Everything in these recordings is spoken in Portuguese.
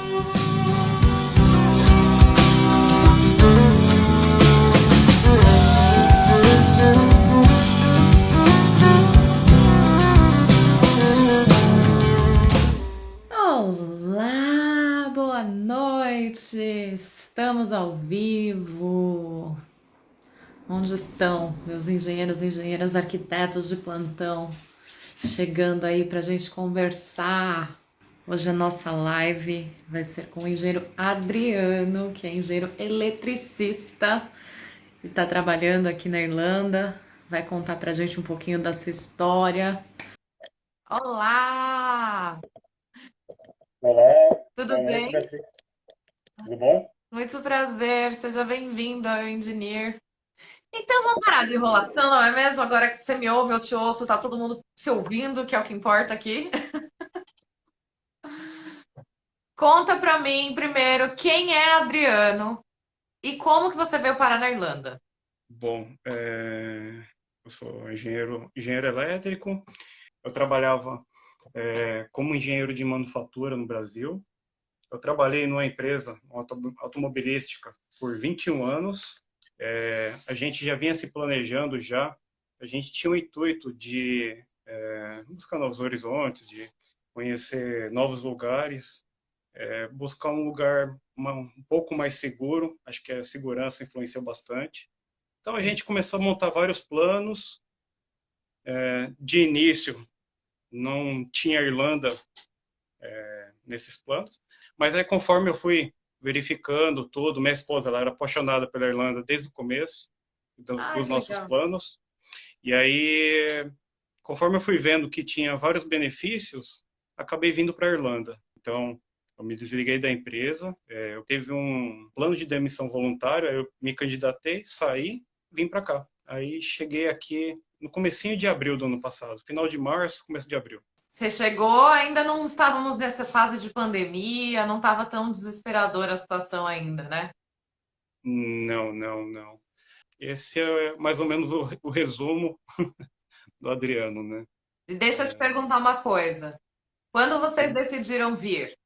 Olá, boa noite! Estamos ao vivo. Onde estão meus engenheiros, engenheiras, arquitetos de plantão? Chegando aí para a gente conversar. Hoje a nossa live vai ser com o engenheiro Adriano, que é engenheiro eletricista e está trabalhando aqui na Irlanda. Vai contar para a gente um pouquinho da sua história. Olá! Olá, Tudo boa noite, bem? Beatriz. Tudo bom? Muito prazer, seja bem-vindo ao Engineer. Então vamos parar de enrolação, não é mesmo? Agora que você me ouve, eu te ouço, tá todo mundo se ouvindo, que é o que importa aqui. Conta pra mim primeiro quem é Adriano e como que você veio parar na Irlanda. Bom, eu sou engenheiro elétrico. Eu trabalhava como engenheiro de manufatura no Brasil. Eu trabalhei numa empresa automobilística por 21 anos. A gente já vinha se planejando já. A gente tinha o intuito de buscar novos horizontes, de conhecer novos lugares. Buscar um lugar um pouco mais seguro, acho que a segurança influenciou bastante. Então a gente começou a montar vários planos. De início, não tinha Irlanda nesses planos, mas aí conforme eu fui verificando tudo, minha esposa ela era apaixonada pela Irlanda desde o começo Ai, dos que nossos legal. planos, e aí conforme eu fui vendo que tinha vários benefícios, acabei vindo para a Irlanda. Então, eu me desliguei da empresa, eu teve um plano de demissão voluntária, eu me candidatei, saí, vim para cá. Aí cheguei aqui no comecinho de abril do ano passado, final de março, começo de abril. Você chegou, ainda não estávamos nessa fase de pandemia, não estava tão desesperadora a situação ainda, né? Não, não, não. Esse é mais ou menos o resumo do Adriano, né? E deixa eu te perguntar uma coisa. Quando vocês Sim. decidiram vir,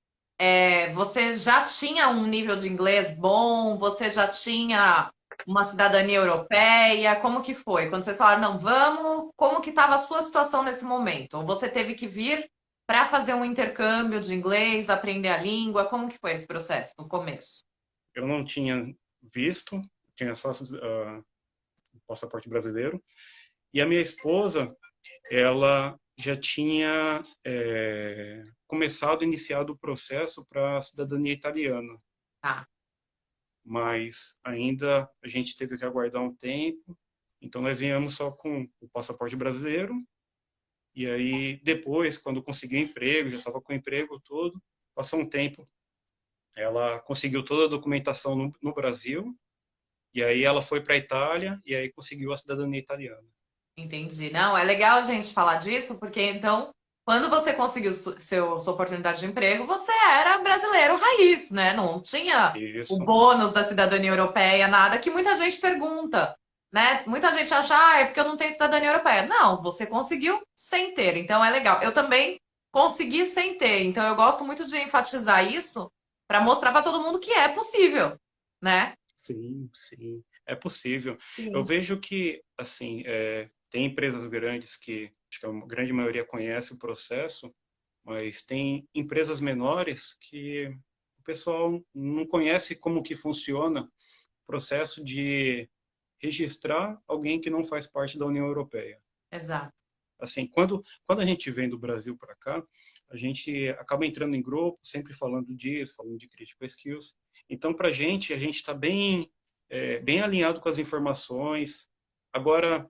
você já tinha um nível de inglês bom? Você já tinha uma cidadania europeia? Como que foi? Quando vocês falaram, não, vamos, como que estava a sua situação nesse momento? Ou você teve que vir para fazer um intercâmbio de inglês, aprender a língua? Como que foi esse processo no começo? Eu não tinha visto, tinha só o passaporte brasileiro. E a minha esposa, ela já tinha iniciado o processo para a cidadania italiana, Tá. mas ainda a gente teve que aguardar um tempo, então nós viemos só com o passaporte brasileiro, e aí depois, quando consegui o emprego, já estava com o emprego todo, passou um tempo, ela conseguiu toda a documentação no Brasil, e aí ela foi para a Itália, e aí conseguiu a cidadania italiana. Entendi. Não, é legal a gente falar disso, porque então, quando você conseguiu sua oportunidade de emprego, você era brasileiro raiz, né? Não tinha o Isso, bônus da cidadania europeia, nada, que muita gente pergunta, né? Muita gente acha, ah, é porque eu não tenho cidadania europeia. Não, você conseguiu sem ter, então é legal. Eu também consegui sem ter, então eu gosto muito de enfatizar isso para mostrar para todo mundo que é possível, né? sim, sim, é possível. Eu Sim. vejo que, assim, tem empresas grandes que, acho que a grande maioria conhece o processo, mas tem empresas menores que o pessoal não conhece como que funciona o processo de registrar alguém que não faz parte da União Europeia. Exato. Assim, quando a gente vem do Brasil para cá, a gente acaba entrando em grupo, sempre falando disso, falando de critical skills. Então, para a gente está bem alinhado com as informações. Agora,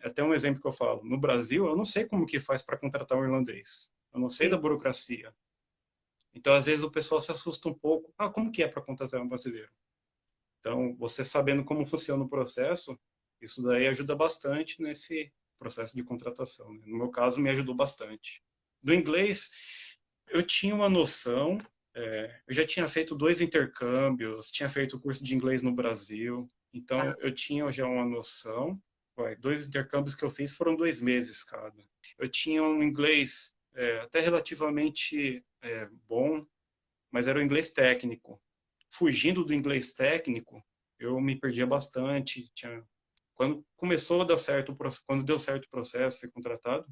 até um exemplo que eu falo, no Brasil, eu não sei como que faz para contratar um irlandês. Eu não sei da burocracia. Então, às vezes, o pessoal se assusta um pouco. Ah, como que é para contratar um brasileiro? Então, você sabendo como funciona o processo, isso daí ajuda bastante nesse processo de contratação, né? No meu caso, me ajudou bastante. Do inglês, eu tinha uma noção, eu já tinha feito 2 intercâmbios, tinha feito o curso de inglês no Brasil, então eu tinha já uma noção. 2 intercâmbios que eu fiz foram 2 meses cada. Eu tinha um inglês até relativamente bom, mas era o inglês técnico. Fugindo do inglês técnico, eu me perdia bastante. Quando começou a dar certo, quando deu certo o processo, fui contratado,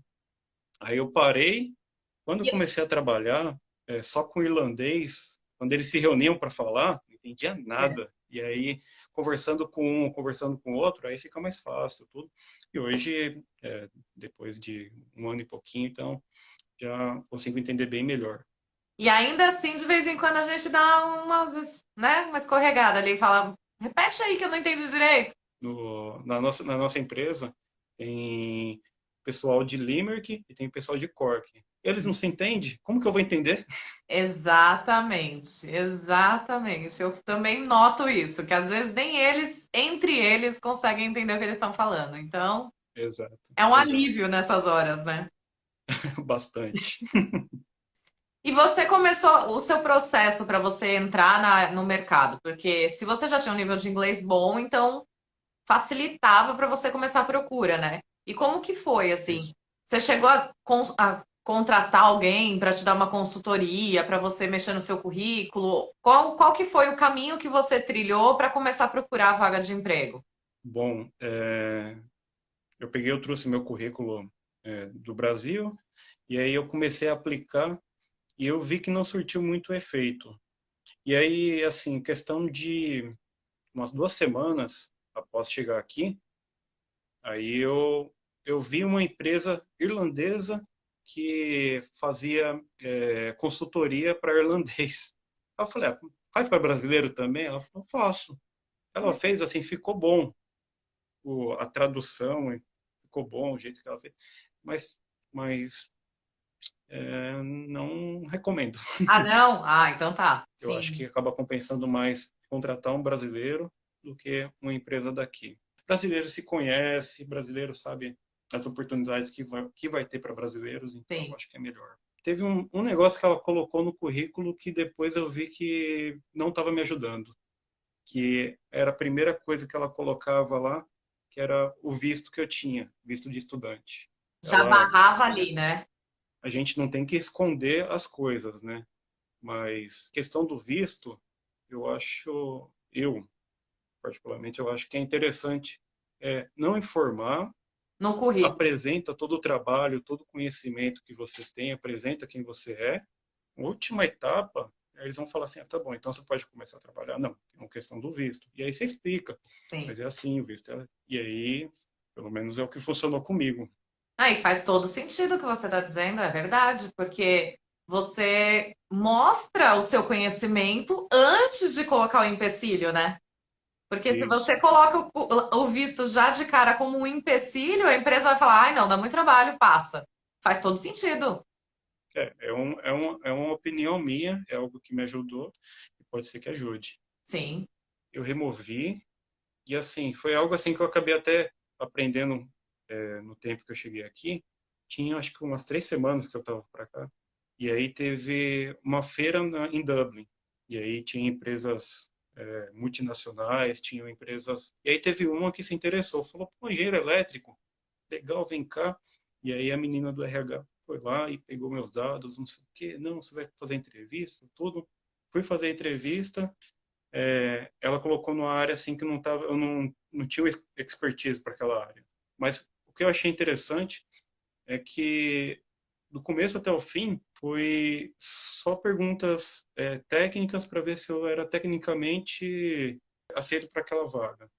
aí eu parei. Quando eu E- comecei a trabalhar só com irlandês, quando eles se reuniam para falar, não entendia é. nada. E aí, conversando com um, conversando com o outro, aí fica mais fácil tudo. E hoje, depois de um ano e pouquinho, então, já consigo entender bem melhor. E ainda assim, de vez em quando, a gente dá né, uma escorregada ali e fala, repete aí que eu não entendi direito. Na nossa empresa, tem pessoal de Limerick e tem pessoal de Cork. Eles não se entendem? Como que eu vou entender? Exatamente, exatamente. Eu também noto isso, que às vezes nem eles, entre eles, conseguem entender o que eles estão falando. Então, Exato, é um exato. alívio nessas horas, né? Bastante. E você começou o seu processo para você entrar no mercado, porque se você já tinha um nível de inglês bom, então facilitava para você começar a procura, né? E como que foi assim? Isso. Você chegou a contratar alguém para te dar uma consultoria, para você mexer no seu currículo? Qual que foi o caminho que você trilhou para começar a procurar a vaga de emprego? Bom, eu trouxe meu currículo do Brasil e aí eu comecei a aplicar e eu vi que não surtiu muito efeito. E aí, assim, questão de umas 2 semanas após chegar aqui, aí eu vi uma empresa irlandesa que fazia consultoria para irlandês. Eu falei, faz para brasileiro também? Ela falou, faço. Ela fez assim, ficou bom. A tradução ficou bom, o jeito que ela fez. Mas não recomendo. Ah, não? Ah, então tá. Eu acho Sim, que acaba compensando mais contratar um brasileiro do que uma empresa daqui. Brasileiro se conhece, brasileiro sabe as oportunidades que vai ter para brasileiros, então eu sim. acho que é melhor. Teve um negócio que ela colocou no currículo que depois eu vi que não estava me ajudando, que era a primeira coisa que ela colocava lá, que era o visto que eu tinha, visto de estudante. Já Ela, barrava assim, ali, né? a gente não tem que esconder as coisas, né? Mas questão do visto, eu particularmente, eu acho que é interessante não informar, No currículo. apresenta todo o trabalho, todo o conhecimento que você tem, apresenta quem você é. Última etapa, eles vão falar assim, tá bom, então você pode começar a trabalhar. Não, é uma questão do visto. E aí você explica, Sim. mas é assim o visto. E aí, pelo menos é o que funcionou comigo. Ah, e faz todo sentido o que você está dizendo, é verdade, porque você mostra o seu conhecimento antes de colocar o empecilho, né? Porque se você Isso. coloca o visto já de cara como um empecilho, a empresa vai falar, ai, não, dá muito trabalho, passa. Faz todo sentido. É uma opinião minha, é algo que me ajudou e pode ser que ajude. Sim. Eu removi e assim, foi algo assim que eu acabei até aprendendo no tempo que eu cheguei aqui. Tinha acho que umas 3 semanas que eu estava para cá. E aí teve uma feira em Dublin. E aí tinha empresas multinacionais, tinham empresas. E aí teve uma que se interessou, falou: pô, engenheiro elétrico, legal, vem cá. E aí a menina do RH foi lá e pegou meus dados, não sei o quê. Não, você vai fazer entrevista, tudo. Fui fazer a entrevista, ela colocou numa área assim que eu não tinha expertise para aquela área. Mas o que eu achei interessante é que do começo até o fim foi só perguntas técnicas para ver se eu era tecnicamente aceito para aquela vaga.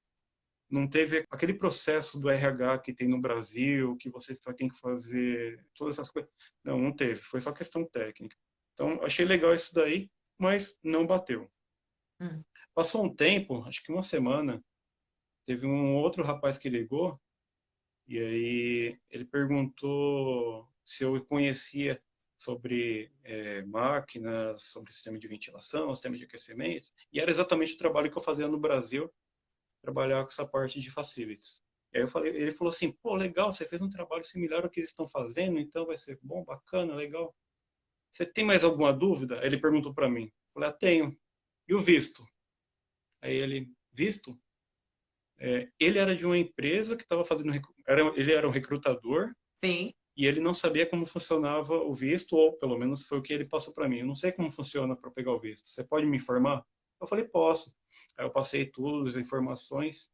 Não teve aquele processo do RH que tem no Brasil, que você tem que fazer todas essas coisas. Não, não teve. Foi só questão técnica. Então, achei legal isso daí, mas não bateu. Hum. Passou um tempo, acho que uma semana, teve um outro rapaz que ligou e aí ele perguntou se eu conhecia sobre máquinas, sobre sistema de ventilação, sistema de aquecimento, e era exatamente o trabalho que eu fazia no Brasil, trabalhar com essa parte de facilities. E aí ele falou assim, pô, legal, você fez um trabalho similar ao que eles estão fazendo, então vai ser bom, bacana, legal. Você tem mais alguma dúvida? Aí ele perguntou para mim. Eu falei, tenho. E o visto? Aí ele, visto? Ele era de uma empresa que estava fazendo, ele era um recrutador, Sim. e ele não sabia como funcionava o visto, ou pelo menos foi o que ele passou para mim. Eu não sei como funciona para pegar o visto. Você pode me informar? Eu falei, posso. Aí eu passei tudo, as informações,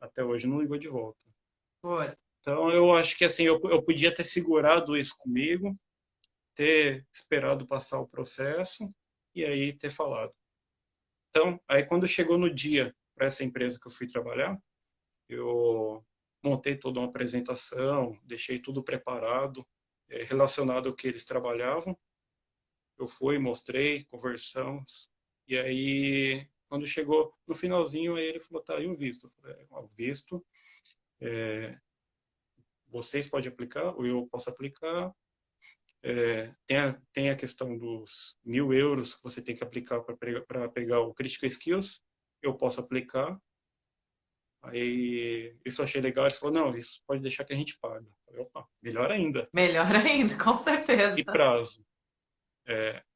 até hoje não ligou de volta. Pô, Então eu acho que assim, eu podia ter segurado isso comigo, ter esperado passar o processo e aí ter falado. Então, aí quando chegou no dia para essa empresa que eu fui trabalhar, eu montei toda uma apresentação, deixei tudo preparado, relacionado ao que eles trabalhavam. Eu fui, mostrei, conversamos, e aí, quando chegou no finalzinho, aí ele falou, tá, e o visto? Eu falei, o visto, vocês podem aplicar, ou eu posso aplicar. Tem a questão dos 1.000 euros que você tem que aplicar para pegar o Critical Skills, eu posso aplicar. Aí, isso eu achei legal, ele falou, não, isso pode deixar que a gente paga. Eu falei, opa, melhor ainda. melhor ainda, com certeza. E prazo?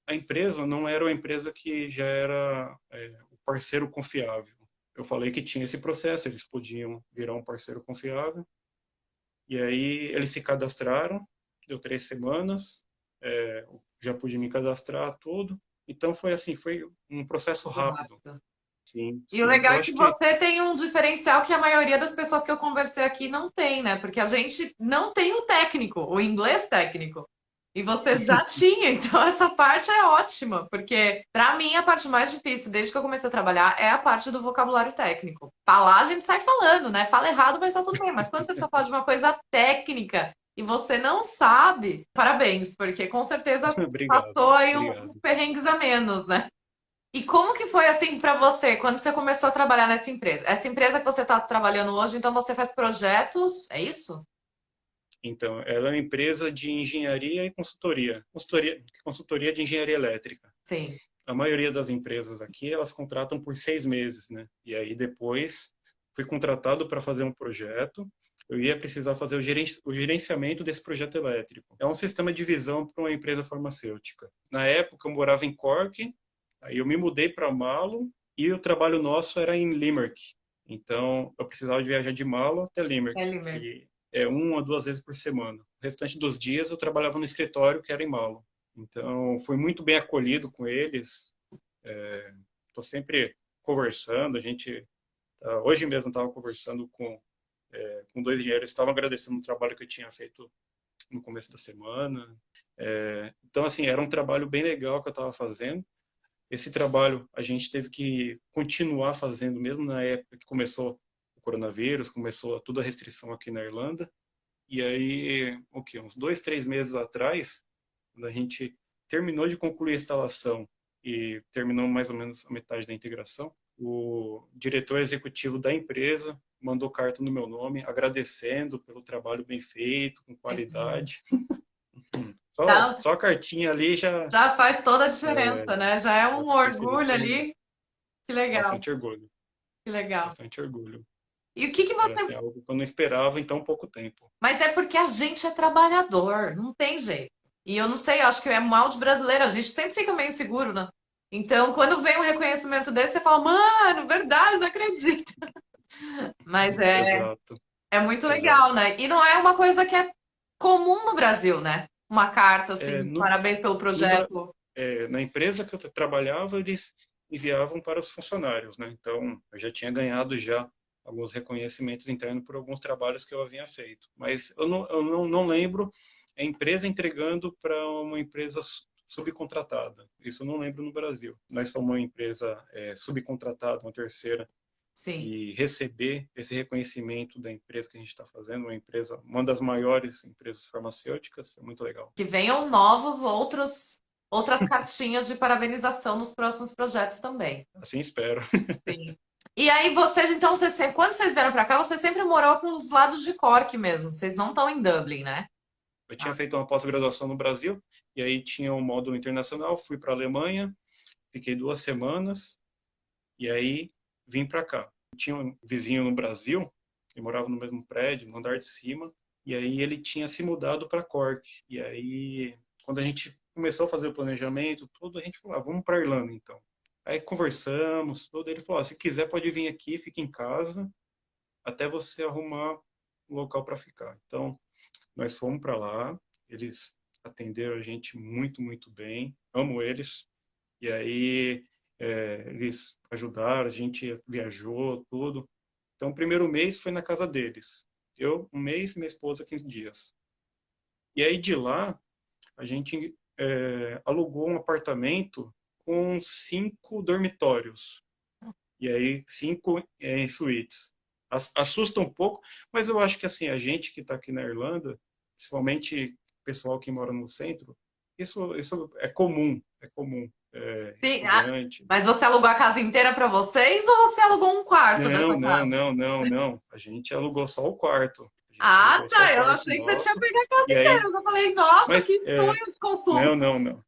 A empresa não era uma empresa que já era o parceiro confiável. Eu falei que tinha esse processo, eles podiam virar um parceiro confiável. E aí eles se cadastraram, deu 3 semanas, já pude me cadastrar tudo. Então foi assim, foi um processo rápido. Sim, E o sim. legal Eu é que acho que você tem um diferencial que a maioria das pessoas que eu conversei aqui não tem, né? Porque a gente não tem o técnico, o inglês técnico. E você já tinha, então essa parte é ótima, porque pra mim a parte mais difícil desde que eu comecei a trabalhar é a parte do vocabulário técnico. Falar a gente sai falando, né? Fala errado, mas tá tudo bem. Mas quando a pessoa fala de uma coisa técnica e você não sabe, parabéns, porque com certeza obrigado, passou aí um obrigado. perrengues a menos, né? E como que foi assim para você quando você começou a trabalhar nessa empresa? Essa empresa que você está trabalhando hoje, então você faz projetos, é isso? Então, ela é uma empresa de engenharia e consultoria. Consultoria de engenharia elétrica. Sim. A maioria das empresas aqui, elas contratam por 6 meses, né? E aí depois fui contratado para fazer um projeto. Eu ia precisar fazer o gerenciamento desse projeto elétrico. É um sistema de visão para uma empresa farmacêutica. Na época, eu morava em Cork, aí eu me mudei para Malo e o trabalho nosso era em Limerick. Então, eu precisava de viajar de Malo até Limerick. Kellymer. E é 1 a 2 vezes por semana. O restante dos dias eu trabalhava no escritório, que era em Malo. Então, fui muito bem acolhido com eles. Estou sempre conversando. Hoje mesmo estava conversando com dois engenheiros, estavam agradecendo o trabalho que eu tinha feito no começo da semana. Então, assim, era um trabalho bem legal que eu estava fazendo. Esse trabalho a gente teve que continuar fazendo, mesmo na época que começou o coronavírus, começou toda a restrição aqui na Irlanda. E aí, uns 2, 3 meses atrás, quando a gente terminou de concluir a instalação e terminou mais ou menos a metade da integração, o diretor executivo da empresa mandou carta no meu nome, agradecendo pelo trabalho bem feito, com qualidade. Só, Já, só a cartinha ali já já faz toda a diferença, né? Já é já um fiquei feliz orgulho por demais. ali. Que legal, Bastante orgulho, que legal. bastante orgulho. E o que que Era você. assim, algo que eu não esperava em tão pouco tempo. Mas é porque a gente é trabalhador, não tem jeito. E eu não sei, eu acho que é mal de brasileiro, a gente sempre fica meio inseguro, né? Então, quando vem um reconhecimento desse, você fala, mano, verdade, não acredito. Mas Exato, é muito legal, exato. né? E não é uma coisa que é comum no Brasil, né? Uma carta É, assim, no, parabéns pelo no, Bra- projeto. na empresa que eu trabalhava, eles enviavam para os funcionários, né? Então, eu já tinha ganhado já alguns reconhecimentos internos por alguns trabalhos que eu havia feito. Mas eu não lembro a empresa entregando para uma empresa subcontratada. Isso eu não lembro no Brasil. Nós somos uma empresa subcontratada, uma terceira, Sim. e receber esse reconhecimento da empresa que a gente está fazendo, uma das maiores empresas farmacêuticas, é muito legal. Que venham outras cartinhas de parabenização nos próximos projetos também. Assim espero. Sim. E aí vocês, então, quando vocês vieram para cá, você sempre morou pelos lados de Cork mesmo. Vocês não estão em Dublin, né? Eu tinha Ah, feito uma pós-graduação no Brasil, e aí tinha um módulo internacional, fui para a Alemanha, fiquei 2 semanas, e aí vim para cá. Tinha um vizinho no Brasil, que morava no mesmo prédio, no andar de cima, e aí ele tinha se mudado para Cork. E aí, quando a gente começou a fazer o planejamento, tudo, a gente falou, vamos para Irlanda então. Aí conversamos, tudo, ele falou, se quiser pode vir aqui, fica em casa, até você arrumar um local para ficar. Então, nós fomos para lá, eles atenderam a gente muito, muito bem, amo eles. E aí eles ajudaram, a gente viajou, tudo. Então, o primeiro mês foi na casa deles. Eu, um mês, minha esposa, 15 dias. E aí, de lá, a gente alugou um apartamento com 5 dormitórios. E aí, 5 suítes. Assusta um pouco, mas eu acho que assim, a gente que está aqui na Irlanda, principalmente o pessoal que mora no centro, isso é comum, é comum. Sim, Estudante. mas você alugou a casa inteira para vocês ou você alugou um quarto Não, dessa não, casa? não, não, não. A gente alugou só o quarto. A gente Ah, alugou só o tá. Eu quarto achei que você tinha nosso. pegado a casa E inteira. aí, Eu falei, nossa, mas que sonho de consumo. não, não, não.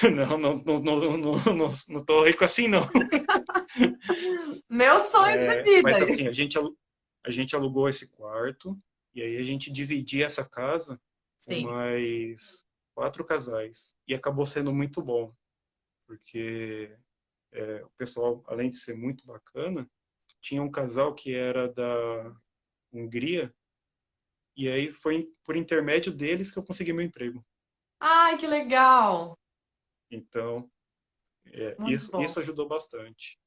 Não, não, não, não, não, não tô rico assim, não. Meu sonho de vida. Mas assim, a gente alugou esse quarto e aí a gente dividia essa casa com Sim. mais 4 casais. E acabou sendo muito bom, porque o pessoal, além de ser muito bacana, tinha um casal que era da Hungria, e aí foi por intermédio deles que eu consegui meu emprego. Ai, que legal. Então, Muito bom. isso ajudou bastante.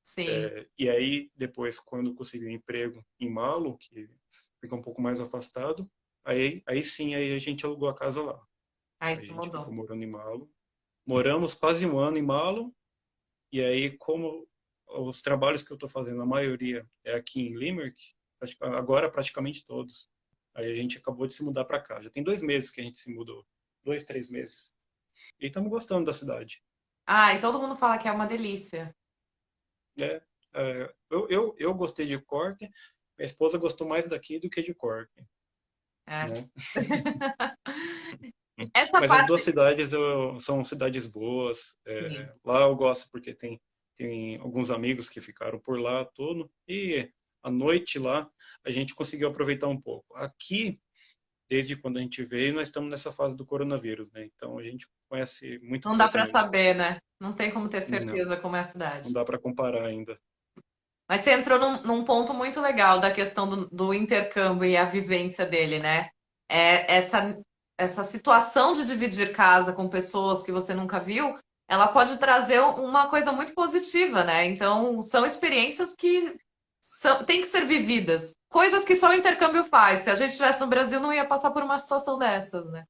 Sim. E aí, depois, quando eu consegui um emprego em Malo, que fica um pouco mais afastado, aí sim, aí a gente alugou a casa lá. Aí A você gente mudou. ficou morando em Malo. Moramos quase um ano em Malo, e aí, como os trabalhos que eu estou fazendo, a maioria é aqui em Limerick, agora praticamente todos. Aí a gente acabou de se mudar para cá. Já tem 2 meses que a gente se mudou. 2, 3 meses. E estamos gostando da cidade. Ah, e todo mundo fala que é uma delícia. É, eu gostei de Cork, minha esposa gostou mais daqui do que de Cork, É. né? Essa Mas as parte. duas cidades são cidades boas. Sim. Lá eu gosto porque tem alguns amigos que ficaram por lá tudo. E à noite lá a gente conseguiu aproveitar um pouco. Aqui, desde quando a gente veio, nós estamos nessa fase do coronavírus, né? Então a gente conhece muito Não dá pouco para mesmo. saber, né? Não tem como ter Não, certeza como é a não cidade. dá para comparar ainda. Mas você entrou num ponto muito legal da questão do intercâmbio e a vivência dele, né? É, essa situação de dividir casa com pessoas que você nunca viu, ela pode trazer uma coisa muito positiva, né? Então, são experiências que têm que ser vividas. Coisas que só o intercâmbio faz. Se a gente estivesse no Brasil, não ia passar por uma situação dessas, né?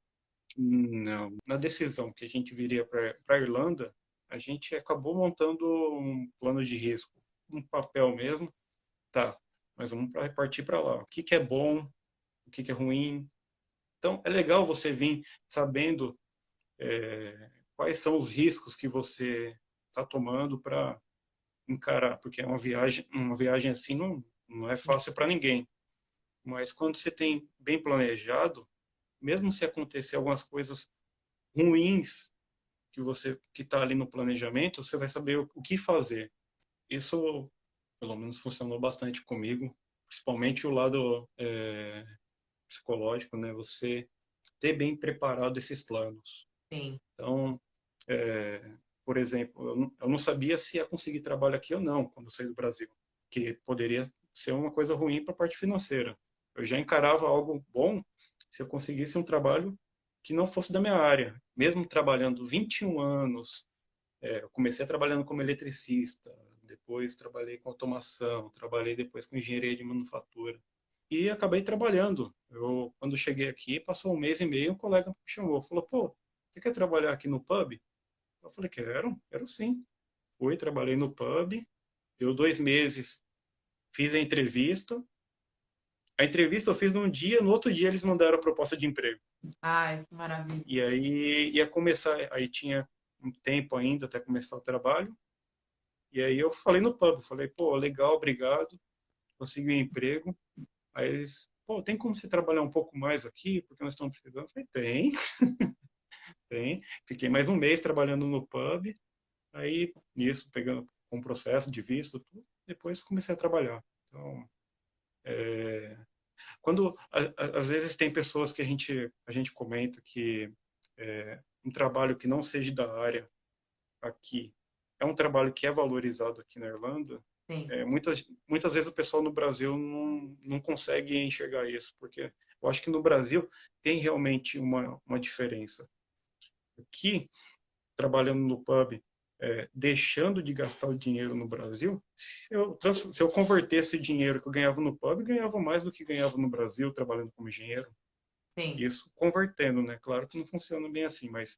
Não. Na decisão que a gente viria para a Irlanda, a gente acabou montando um plano de risco, um papel mesmo. Tá, mas vamos partir para lá. O que que é bom, o que que é ruim. Então, é legal você vir sabendo quais são os riscos que você está tomando para encarar, porque é uma viagem assim não é fácil para ninguém. Mas quando você tem bem planejado, mesmo se acontecer algumas coisas ruins que está ali no planejamento, você vai saber o que fazer. Isso, pelo menos, funcionou bastante comigo, principalmente o lado psicológico, né? Você ter bem preparado esses planos. Sim. Então, por exemplo, eu não sabia se ia conseguir trabalho aqui ou não quando eu saí do Brasil, que poderia ser uma coisa ruim para a parte financeira. Eu já encarava algo bom se eu conseguisse um trabalho que não fosse da minha área. Mesmo trabalhando 21 anos, eu comecei trabalhando como eletricista, depois trabalhei com automação, trabalhei depois com engenharia de manufatura. E acabei trabalhando. Quando cheguei aqui, passou um mês e meio, um colega me chamou, falou, pô, você quer trabalhar aqui no pub? Eu falei, quero sim. Fui, trabalhei no pub, deu 2 meses, fiz a entrevista. A entrevista eu fiz num dia, no outro dia eles mandaram a proposta de emprego. Ai, que maravilha. E aí ia começar, aí tinha um tempo ainda até começar o trabalho. E aí eu falei no pub, falei, pô, legal, obrigado, consegui um emprego. Aí eles, pô, tem como você trabalhar um pouco mais aqui, porque nós estamos precisando? Eu falei, tem, tem. Fiquei mais um mês trabalhando no pub, aí nisso, pegando com um processo de visto, tudo, depois comecei a trabalhar. Então, às vezes tem pessoas que a gente comenta que um trabalho que não seja da área aqui é um trabalho que é valorizado aqui na Irlanda. Sim. Muitas vezes o pessoal no Brasil não consegue enxergar isso, porque Eu acho que no Brasil tem realmente uma diferença. Aqui, trabalhando no pub, deixando de gastar o dinheiro no Brasil, se eu convertesse o dinheiro que eu ganhava no pub, eu ganhava mais do que ganhava no Brasil trabalhando como engenheiro. Sim. Isso convertendo, né? Claro que não funciona bem assim, mas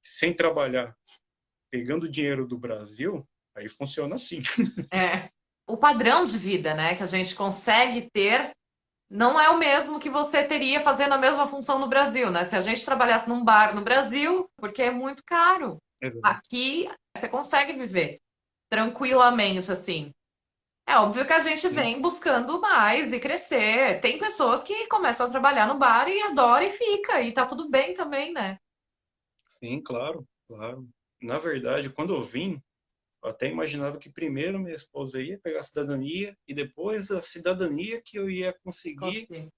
sem trabalhar, pegando o dinheiro do Brasil, aí funciona assim. É. O padrão de vida, né, que a gente consegue ter não é o mesmo que você teria fazendo a mesma função no Brasil, né? Se a gente trabalhasse num bar no Brasil, porque é muito caro. Exato. Aqui você consegue viver tranquilamente, assim. É óbvio que a gente Sim, vem buscando mais e crescer. Tem pessoas que começam a trabalhar no bar e adoram e fica, e tá tudo bem também, né? sim, claro, claro. Na verdade, quando eu vim, eu até imaginava que primeiro minha esposa ia pegar a cidadania e depois a cidadania que eu ia conseguir, Consigo.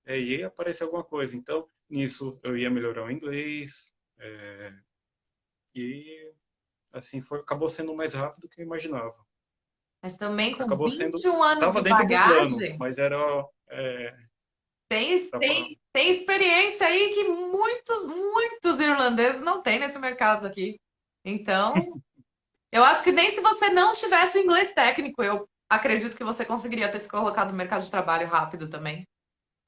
ia aparecer alguma coisa. Então, nisso eu ia melhorar o inglês, e assim acabou sendo mais rápido do que eu imaginava. Mas também com Acabou sendo, 21 anos estava de dentro do plano, bagagem, mas é, tava, tem experiência aí que muitos irlandeses não têm nesse mercado aqui. Então, eu acho que nem se você não tivesse o inglês técnico, eu acredito que você conseguiria ter se colocado no mercado de trabalho rápido também.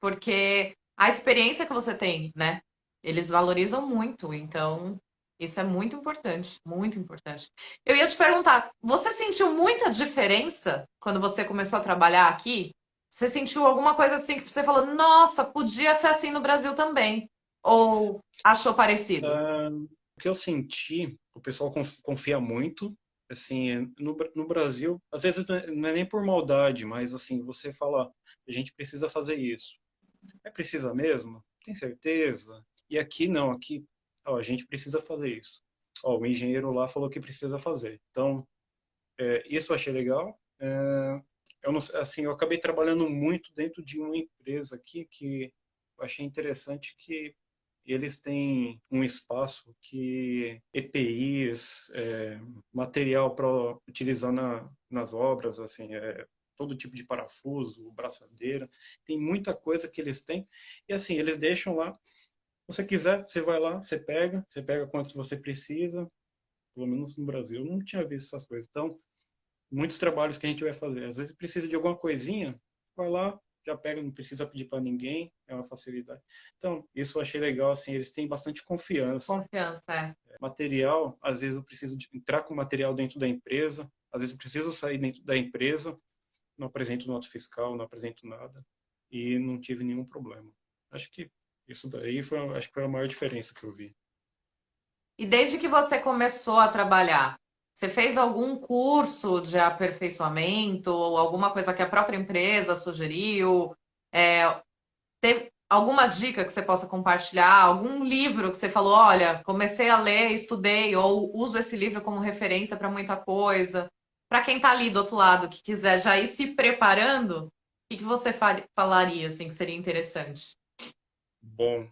Porque a experiência que você tem, né? Eles valorizam muito, então isso é muito importante, muito importante. Eu ia te perguntar, você sentiu muita diferença quando você começou a trabalhar aqui? Você sentiu alguma coisa assim que você falou, nossa, podia ser assim no Brasil também? Ou achou parecido? o que eu senti, o pessoal confia muito. Assim, no Brasil, às vezes não é nem por maldade, mas assim, você fala, a gente precisa fazer isso. É precisa mesmo? Tem certeza? E aqui não, aqui, ó, a gente precisa fazer isso. Ó, o engenheiro lá falou que precisa fazer. Então, isso eu achei legal. Eu não, assim, eu acabei trabalhando muito dentro de uma empresa aqui que eu achei interessante que eles têm um espaço que EPIs, material para utilizar nas obras, assim, todo tipo de parafuso, braçadeira, tem muita coisa que eles têm e assim eles deixam lá. Se você quiser, você vai lá, você pega quanto você precisa. Pelo menos no Brasil, eu não tinha visto essas coisas. Então, muitos trabalhos que a gente vai fazer. Às vezes precisa de alguma coisinha, vai lá, já pega, não precisa pedir para ninguém, é uma facilidade. Então, isso eu achei legal, assim, eles têm bastante confiança. Confiança, é. Material, às vezes eu preciso entrar com material dentro da empresa, às vezes eu preciso sair dentro da empresa, não apresento nota fiscal, não apresento nada, e não tive nenhum problema. Acho que isso daí acho que foi a maior diferença que eu vi. E desde que você começou a trabalhar, você fez algum curso de aperfeiçoamento ou alguma coisa que a própria empresa sugeriu? Tem alguma dica que você possa compartilhar? Algum livro que você falou, olha, comecei a ler, estudei, ou uso esse livro como referência para muita coisa? Para quem está ali do outro lado, que quiser já ir se preparando, o que que você falaria assim que seria interessante? Bom,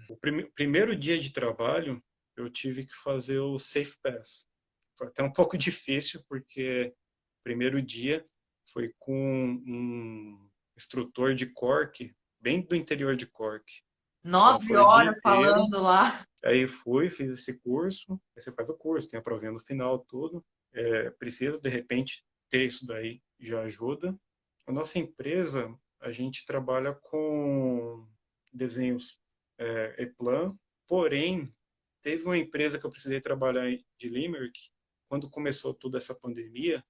o primeiro dia de trabalho, eu tive que fazer o Safe Pass. Foi até um pouco difícil, porque o primeiro dia foi com um instrutor de Cork, bem do interior de Cork. Então, Nove foi o dia horas inteiro. falando lá. Aí fui, fiz esse curso. Aí você faz o curso, tem a provinha no final, tudo. Precisa, de repente, ter isso daí, já ajuda. A nossa empresa, a gente trabalha com desenhos E-Plan, porém, teve uma empresa que eu precisei trabalhar de Limerick, quando começou toda essa pandemia,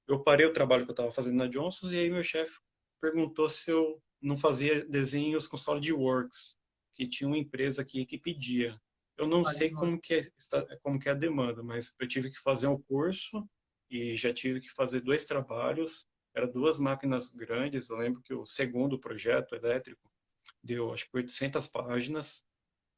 eu parei o trabalho que eu estava fazendo na Johnson e aí meu chefe perguntou se eu não fazia desenhos com SolidWorks, que tinha uma empresa aqui que pedia. Eu não sei como que é a demanda, mas eu tive que fazer um curso e já tive que fazer dois trabalhos. Eram duas máquinas grandes. Eu lembro que o segundo projeto elétrico deu acho que 800 páginas.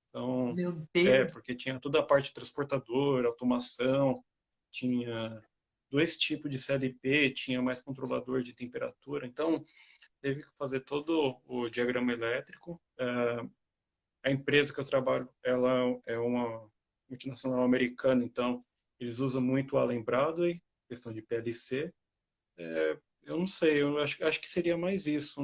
Então, Meu Deus. porque tinha toda a parte transportadora, automação, tinha dois tipos de CLP, tinha mais controlador de temperatura. Então, teve que fazer todo o diagrama elétrico. A empresa que eu trabalho, ela é uma multinacional americana, então eles usam muito o Allen Bradley, questão de PLC. eu não sei, eu acho que seria mais isso.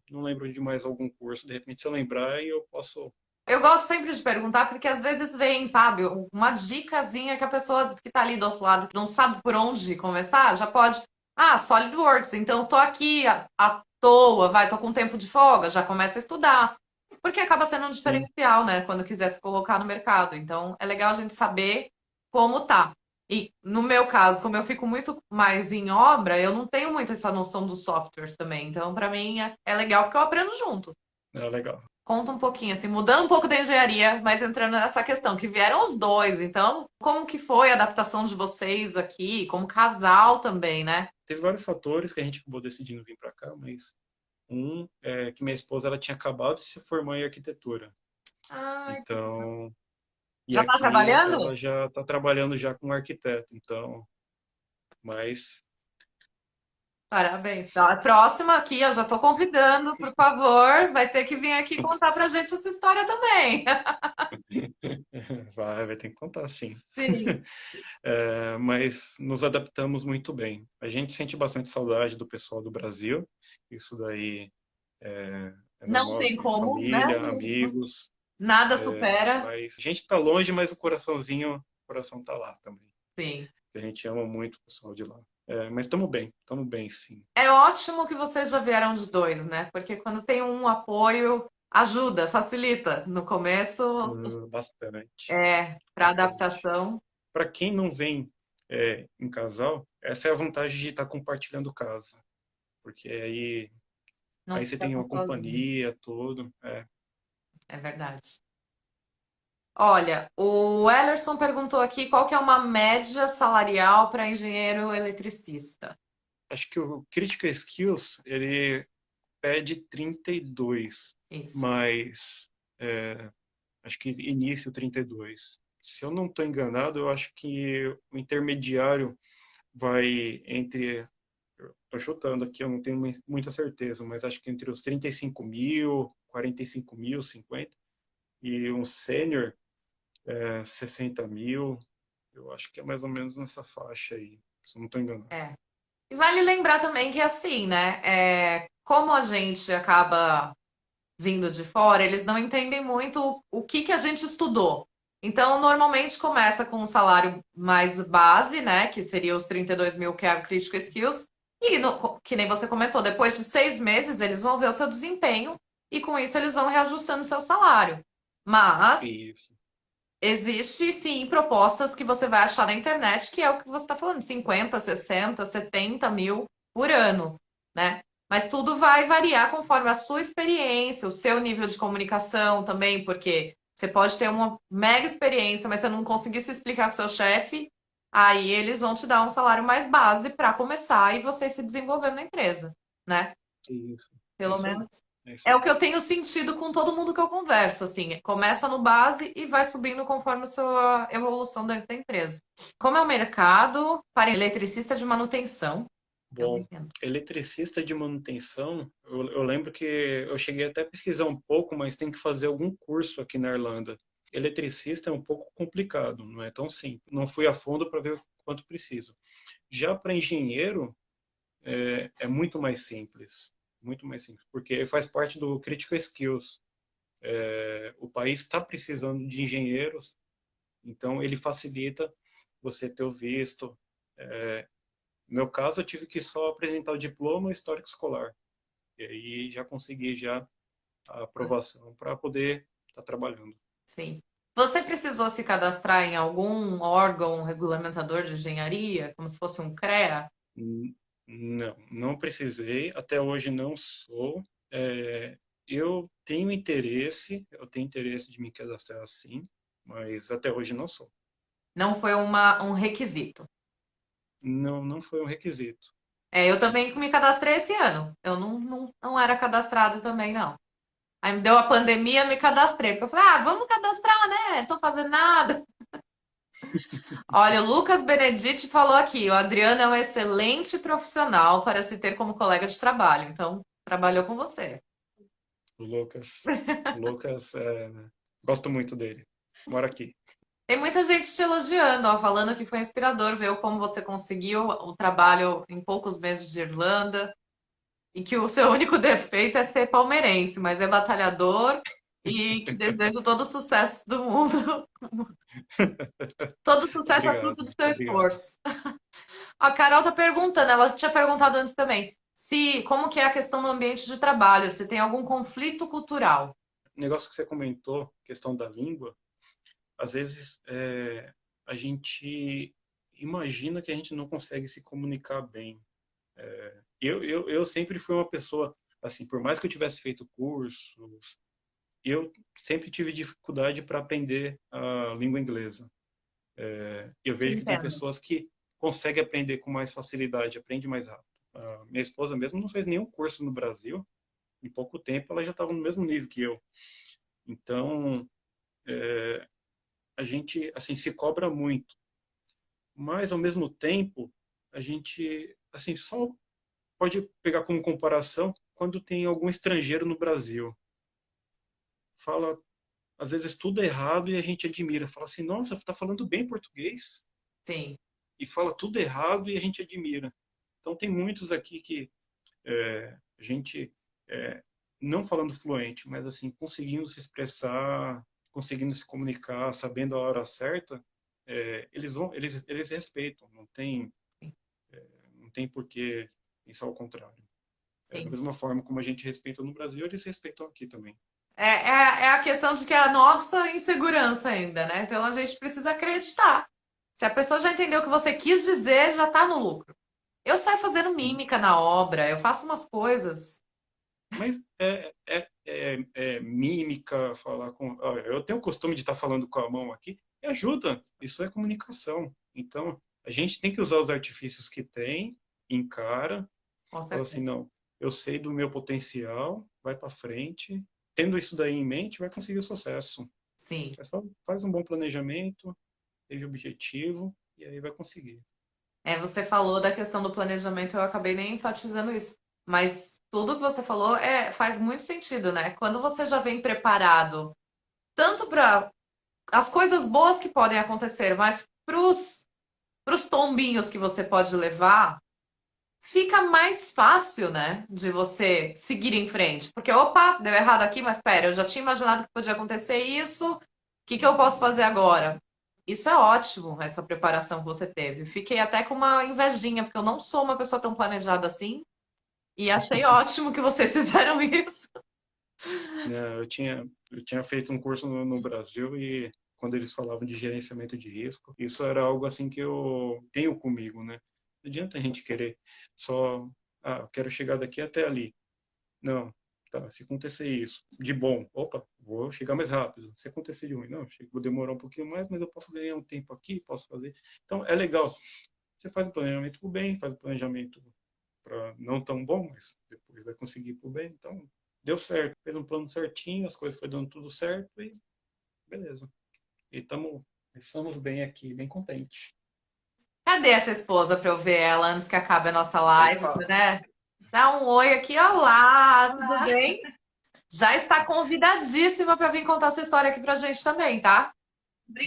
Não lembro de mais algum curso. De repente, se eu lembrar, eu posso. Eu gosto sempre de perguntar, porque às vezes vem, sabe, uma dicasinha que a pessoa que tá ali do outro lado, que não sabe por onde começar, já pode. Ah, SolidWorks, então tô aqui à toa, tô com tempo de folga, já começa a estudar. Porque acaba sendo um Sim, diferencial, né, quando quiser se colocar no mercado. Então é legal a gente saber como tá. E no meu caso, como eu fico muito mais em obra, eu não tenho muito essa noção dos softwares também. Então, para mim, é legal porque eu aprendo junto. é legal. Conta um pouquinho, assim, mudando um pouco da engenharia, mas entrando nessa questão, que vieram os dois. Então, como que foi a adaptação de vocês aqui, como casal também, né? Teve vários fatores que a gente acabou decidindo vir para cá, mas um é que minha esposa ela tinha acabado de se formar em arquitetura. Ai, Então, e já tá aqui trabalhando? ela já está trabalhando já como arquiteto. Então, mas Parabéns. Então, a próxima aqui, eu já tô convidando, por favor, vai ter que vir aqui contar pra gente essa história também. vai ter que contar sim. Sim. Mas nos adaptamos muito bem. A gente sente bastante saudade do pessoal do Brasil. Isso daí é Não normal, tem assim, como, né? família, amigos. Nada supera. Mas a gente está longe, mas o coração tá lá também. Sim. A gente ama muito o pessoal de lá. Mas estamos bem, sim. É ótimo que vocês já vieram de dois, né? Porque quando tem um apoio, ajuda, facilita. No começo, Bastante, para bastante. adaptação, Para quem não vem em casal, essa é a vantagem de estar compartilhando casa, porque não aí você fica tem tão uma sozinho. companhia, tudo. É verdade. Olha, o Ellerson perguntou aqui qual que é uma média salarial para engenheiro eletricista. Acho que o Critical Skills ele pede 32, Isso. mas é, acho que início 32. Se eu não estou enganado, eu acho que o intermediário vai entre. Estou chutando aqui, eu não tenho muita certeza, mas acho que entre os 35 mil, 45 mil, 50, e um sênior 60 mil. Eu acho que é mais ou menos nessa faixa aí, se eu não estou enganado. É. E vale lembrar também que assim, né? Como a gente acaba vindo de fora, eles não entendem muito o que que a gente estudou. Então, normalmente começa com um salário mais base, né? Que seria os 32 mil, que é o Critical Skills. E, que nem você comentou, depois de 6 meses, eles vão ver o seu desempenho e com isso eles vão reajustando o seu salário. Mas Isso. existe sim propostas que você vai achar na internet, que é o que você está falando, 50, 60, 70 mil por ano, né? Mas tudo vai variar conforme a sua experiência, o seu nível de comunicação também, porque você pode ter uma mega experiência, mas você não conseguir se explicar com o seu chefe, aí eles vão te dar um salário mais base para começar e você se desenvolver na empresa, né? Isso. É Pelo isso aí. menos É isso é o aí. que eu tenho sentido com todo mundo que eu converso, assim, começa no base e vai subindo conforme a sua evolução dentro da empresa. Como é o mercado para eletricista de manutenção? Eu não Bom, entendo. eletricista de manutenção, eu lembro que eu cheguei até a pesquisar um pouco, mas tem que fazer algum curso aqui na Irlanda. Eletricista é um pouco complicado, não é tão simples. Não fui a fundo para ver o quanto precisa. Já para engenheiro, é muito mais simples. Muito mais simples, porque faz parte do Critical Skills. O país está precisando de engenheiros, então ele facilita você ter o visto. No meu caso, eu tive que só apresentar o diploma e histórico escolar. E aí já consegui já a aprovação para poder estar trabalhando. Sim. Você precisou se cadastrar em algum órgão regulamentador de engenharia, como se fosse um CREA? Não, não precisei. Até hoje não sou. É, eu tenho interesse de me cadastrar sim, mas até hoje não sou. Não foi um requisito. Não, não foi um requisito. Eu também me cadastrei esse ano. Eu não era cadastrado também, não. Aí me deu a pandemia, me cadastrei. Porque eu falei, vamos cadastrar, né? Não tô fazendo nada. Olha, o Lucas Benedetti falou aqui: o Adriano é um excelente profissional para se ter como colega de trabalho. Então, trabalhou com você. O Lucas, gosto muito dele. Mora aqui. Tem muita gente te elogiando, ó, falando que foi inspirador ver como você conseguiu o trabalho em poucos meses de Irlanda e que o seu único defeito é ser palmeirense, mas é batalhador e que desejo todo o sucesso do mundo. Todo sucesso é fruto do Obrigado, seu obrigado. esforço. A Carol tá perguntando, ela tinha perguntado antes também, se como que é a questão do ambiente de trabalho, se tem algum conflito cultural. O negócio que você comentou, questão da língua, às vezes a gente imagina que a gente não consegue se comunicar bem. Eu sempre fui uma pessoa, assim, por mais que eu tivesse feito cursos, eu sempre tive dificuldade para aprender a língua inglesa. Eu Te vejo que tem entendo. pessoas que conseguem aprender com mais facilidade, aprende mais rápido. Minha esposa mesmo não fez nenhum curso no Brasil, em pouco tempo ela já estava no mesmo nível que eu. Então, a gente assim se cobra muito, mas ao mesmo tempo a gente assim só pode pegar como comparação quando tem algum estrangeiro no Brasil. Fala, às vezes tudo errado e a gente admira, fala assim, nossa, está falando bem português Sim, e fala tudo errado e a gente admira. Então tem muitos aqui que a gente não falando fluente, mas assim conseguindo se expressar, conseguindo se comunicar, sabendo a hora certa, eles respeitam, não tem por que pensar o contrário. Da sim. mesma forma como a gente respeita no Brasil, eles respeitam aqui também. É a questão de que é a nossa insegurança ainda, né? Então a gente precisa acreditar. Se a pessoa já entendeu o que você quis dizer, já tá no lucro. Eu saio fazendo Sim. mímica na obra, eu faço umas coisas. Mas mímica, falar com. Eu tenho o costume de estar falando com a mão aqui, e ajuda. Isso é comunicação. Então, a gente tem que usar os artifícios que tem, encara, Com fala assim: certeza. não, eu sei do meu potencial, vai para frente. Tendo isso daí em mente, vai conseguir o sucesso. Sim. É só faz um bom planejamento, seja objetivo, e aí vai conseguir. Você falou da questão do planejamento, eu acabei nem enfatizando isso. Mas tudo que você falou faz muito sentido, né? Quando você já vem preparado, tanto para as coisas boas que podem acontecer, mas para os tombinhos que você pode levar, fica mais fácil, né? De você seguir em frente. Porque, opa, deu errado aqui, mas pera, eu já tinha imaginado que podia acontecer isso, o que que eu posso fazer agora? Isso é ótimo, essa preparação que você teve. Fiquei até com uma invejinha, porque eu não sou uma pessoa tão planejada assim, e achei ótimo que vocês fizeram isso. Né, eu tinha feito um curso no Brasil e quando eles falavam de gerenciamento de risco, isso era algo assim que eu tenho comigo, né? Não adianta a gente querer só, eu quero chegar daqui até ali. Não, tá, se acontecer isso de bom, opa, vou chegar mais rápido. Se acontecer de ruim, não, vou demorar um pouquinho mais, mas eu posso ganhar um tempo aqui, posso fazer. Então, é legal. Você faz o planejamento pro bem, faz o planejamento para não tão bom, mas depois vai conseguir pro bem. Então, deu certo. Fez um plano certinho, as coisas foi dando tudo certo e beleza. E estamos bem aqui, bem contentes. Cadê essa esposa para eu ver ela antes que acabe a nossa live, Opa! né? Dá um oi aqui, olá, tudo Olá, bem? Já está convidadíssima para vir contar sua história aqui pra gente também, tá?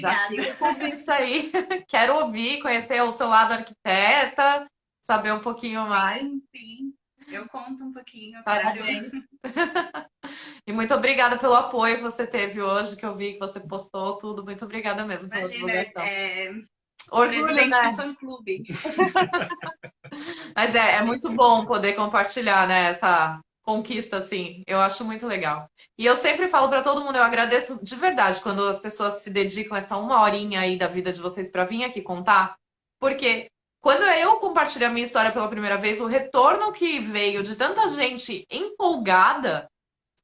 Já obrigada. fica o convite aí. Quero ouvir, conhecer o seu lado arquiteta, saber um pouquinho mais. Sim, sim. Eu conto um pouquinho, claro. Parabéns. E muito obrigada pelo apoio que você teve hoje, que eu vi que você postou tudo. Muito obrigada mesmo pela Imagina, divulgação. o Orgulho, presidente do né? fã-clube. Mas é muito bom poder compartilhar, né, essa conquista, assim. Eu acho muito legal. E eu sempre falo para todo mundo, eu agradeço de verdade quando as pessoas se dedicam essa uma horinha aí da vida de vocês para vir aqui contar, porque quando eu compartilhei a minha história pela primeira vez, o retorno que veio de tanta gente empolgada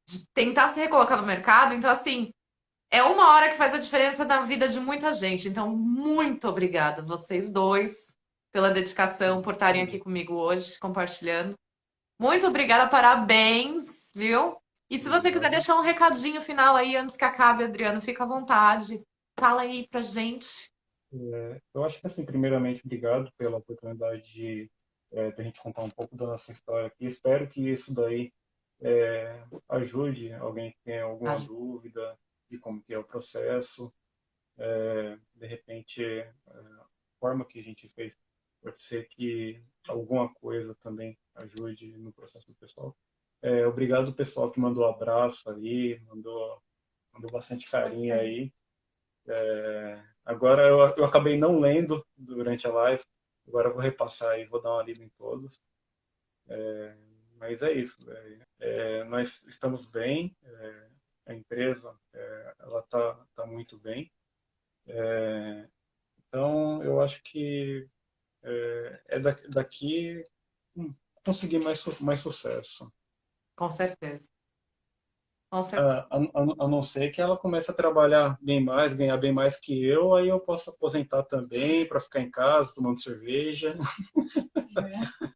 de tentar se recolocar no mercado, então assim, é uma hora que faz a diferença na vida de muita gente. Então, muito obrigada, vocês dois, pela dedicação, por estarem aqui comigo hoje, compartilhando. Muito obrigada, parabéns, viu? E se você quiser Obrigado. deixar um recadinho final aí antes que acabe, Adriano, fica à vontade. Fala aí pra gente. Eu acho que, assim, primeiramente, obrigado pela oportunidade de a gente contar um pouco da nossa história aqui. Espero que isso daí ajude alguém que tenha alguma dúvida de como que é o processo. De repente, a forma que a gente fez pode ser que alguma coisa também ajude no processo pessoal. Obrigado, pessoal, que mandou abraço aí, mandou bastante carinho aí. Agora eu acabei não lendo durante a live, agora eu vou repassar e vou dar uma lida em todos. Mas é isso. Nós estamos bem, a empresa ela tá muito bem. Então eu acho que daqui conseguir mais sucesso. Com certeza. Com certeza. A não ser que ela comece a trabalhar bem mais, ganhar bem mais que eu, aí eu posso aposentar também para ficar em casa tomando cerveja.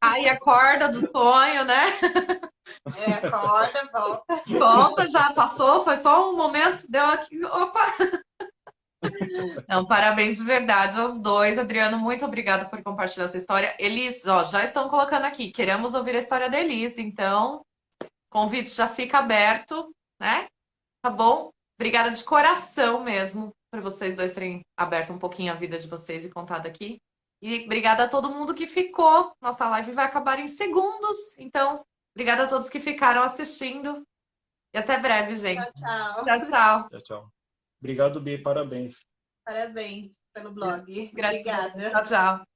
Aí acorda do sonho, né? Acorda, volta. Volta, já passou, foi só um momento, deu aqui, opa! Não, parabéns de verdade aos dois. Adriano, muito obrigada por compartilhar sua história. Elis, ó, já estão colocando aqui, queremos ouvir a história da Elis, então, convite já fica aberto, né? Tá bom? Obrigada de coração mesmo por vocês dois terem aberto um pouquinho a vida de vocês e contado aqui. E obrigada a todo mundo que ficou. Nossa live vai acabar em segundos, então, obrigada a todos que ficaram assistindo. E até breve, gente. Tchau, tchau. Tchau, tchau. Tchau, tchau. Obrigado, Bi, parabéns. Parabéns pelo blog. Gratidão. Obrigada. Tchau, tchau.